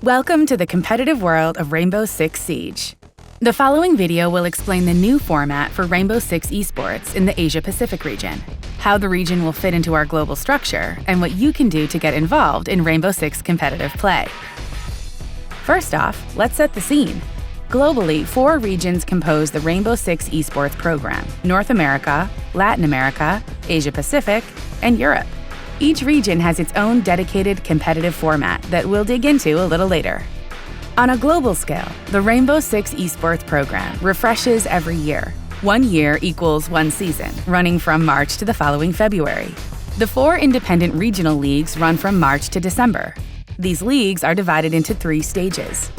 Welcome to the competitive world of Rainbow Six Siege. The following video will explain the new format for Rainbow Six Esports in the Asia-Pacific region, how the region will fit into our global structure, and what you can do to get involved in Rainbow Six competitive play. First off, let's set the scene. Globally, 4 regions compose the Rainbow Six Esports program: North America, Latin America, Asia-Pacific, and Europe. Each region has its own dedicated competitive format that we'll dig into a little later. On a global scale, the Rainbow Six Esports program refreshes every year. 1 year equals 1 season, running from March to the following February. The 4 independent regional leagues run from March to December. These leagues are divided into 3 stages.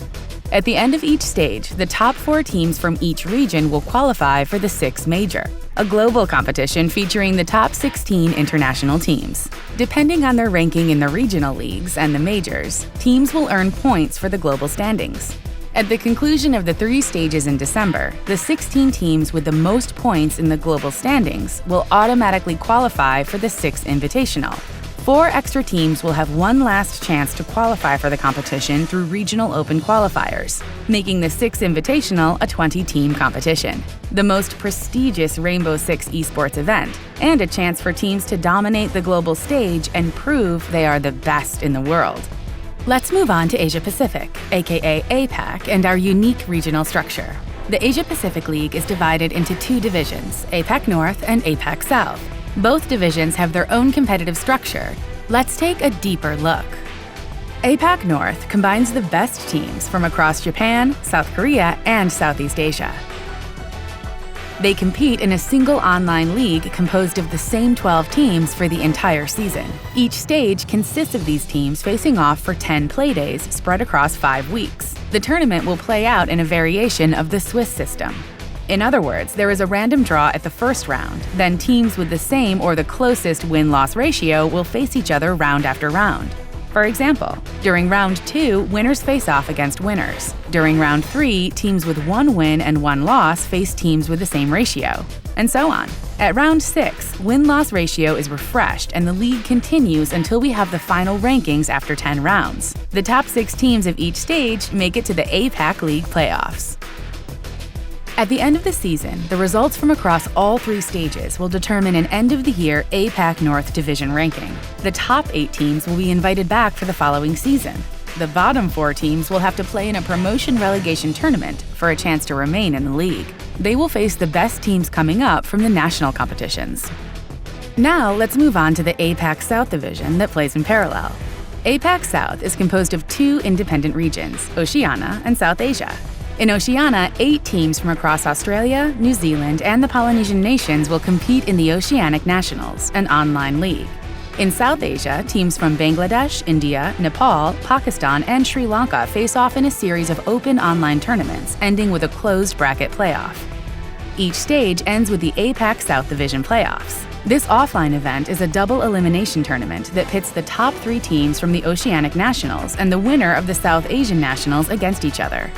At the end of each stage, the top 4 teams from each region will qualify for the Six Major, a global competition featuring the top 16 international teams. Depending on their ranking in the regional leagues and the majors, teams will earn points for the global standings. At the conclusion of the 3 stages in December, the 16 teams with the most points in the global standings will automatically qualify for the Six Invitational. 4 extra teams will have one last chance to qualify for the competition through regional open qualifiers, making the Six Invitational a 20-team competition, the most prestigious Rainbow Six Esports event, and a chance for teams to dominate the global stage and prove they are the best in the world. Let's move on to Asia-Pacific, aka Apec, and our unique regional structure. The Asia-Pacific League is divided into 2 divisions, Apac North and Apac South. Both divisions have their own competitive structure. Let's take a deeper look. Apac North combines the best teams from across Japan, South Korea, and Southeast Asia. They compete in a single online league composed of the same 12 teams for the entire season. Each stage consists of these teams facing off for 10 playdays spread across 5 weeks. The tournament will play out in a variation of the Swiss system. In other words, there is a random draw at the first round, then teams with the same or the closest win-loss ratio will face each other round after round. For example, during round 2, winners face off against winners. During round 3, teams with 1 win and 1 loss face teams with the same ratio, and so on. At round 6, win-loss ratio is refreshed and the league continues until we have the final rankings after 10 rounds. The top 6 teams of each stage make it to the Apac League playoffs. At the end of the season, the results from across all 3 stages will determine an end-of-the-year Apac North Division ranking. The top 8 teams will be invited back for the following season. The bottom 4 teams will have to play in a promotion-relegation tournament for a chance to remain in the league. They will face the best teams coming up from the national competitions. Now let's move on to the Apac South Division that plays in parallel. Apac South is composed of 2 independent regions, Oceania and South Asia. In Oceania, 8 teams from across Australia, New Zealand, and the Polynesian nations will compete in the Oceanic Nationals, an online league. In South Asia, teams from Bangladesh, India, Nepal, Pakistan, and Sri Lanka face off in a series of open online tournaments, ending with a closed bracket playoff. Each stage ends with the Apac South Division playoffs. This offline event is a double elimination tournament that pits the top 3 teams from the Oceanic Nationals and the winner of the South Asian Nationals against each other.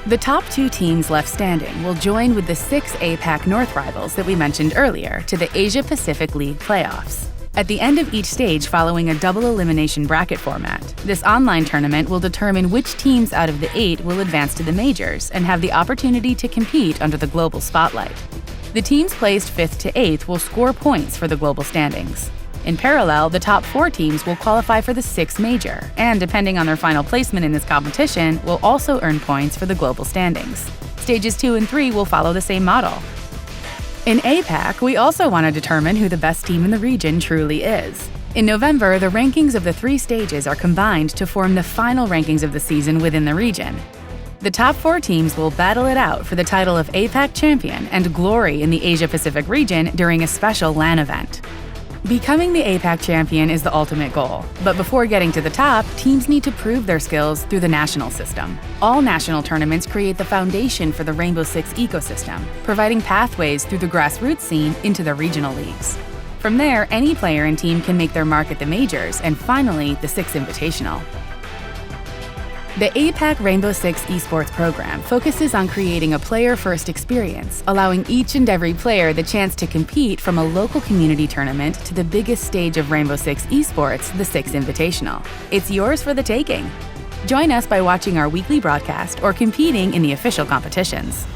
The top 2 teams left standing will join with the 6 Apac North rivals that we mentioned earlier to the Asia-Pacific League playoffs. At the end of each stage following a double elimination bracket format, this online tournament will determine which teams out of the 8 will advance to the majors and have the opportunity to compete under the global spotlight. The teams placed 5th to 8th will score points for the global standings. In parallel, the top 4 teams will qualify for the Six Major, and depending on their final placement in this competition, will also earn points for the global standings. Stages 2 and 3 will follow the same model. In Apac, we also want to determine who the best team in the region truly is. In November, the rankings of the 3 stages are combined to form the final rankings of the season within the region. The top 4 teams will battle it out for the title of Apac Champion and glory in the Asia-Pacific region during a special LAN event. Becoming the Apac champion is the ultimate goal, but before getting to the top, teams need to prove their skills through the national system. All national tournaments create the foundation for the Rainbow Six ecosystem, providing pathways through the grassroots scene into the regional leagues. From there, any player and team can make their mark at the majors and finally, the Six Invitational. The Apac Rainbow Six Esports program focuses on creating a player-first experience, allowing each and every player the chance to compete from a local community tournament to the biggest stage of Rainbow Six Esports, the Six Invitational. It's yours for the taking. Join us by watching our weekly broadcast or competing in the official competitions.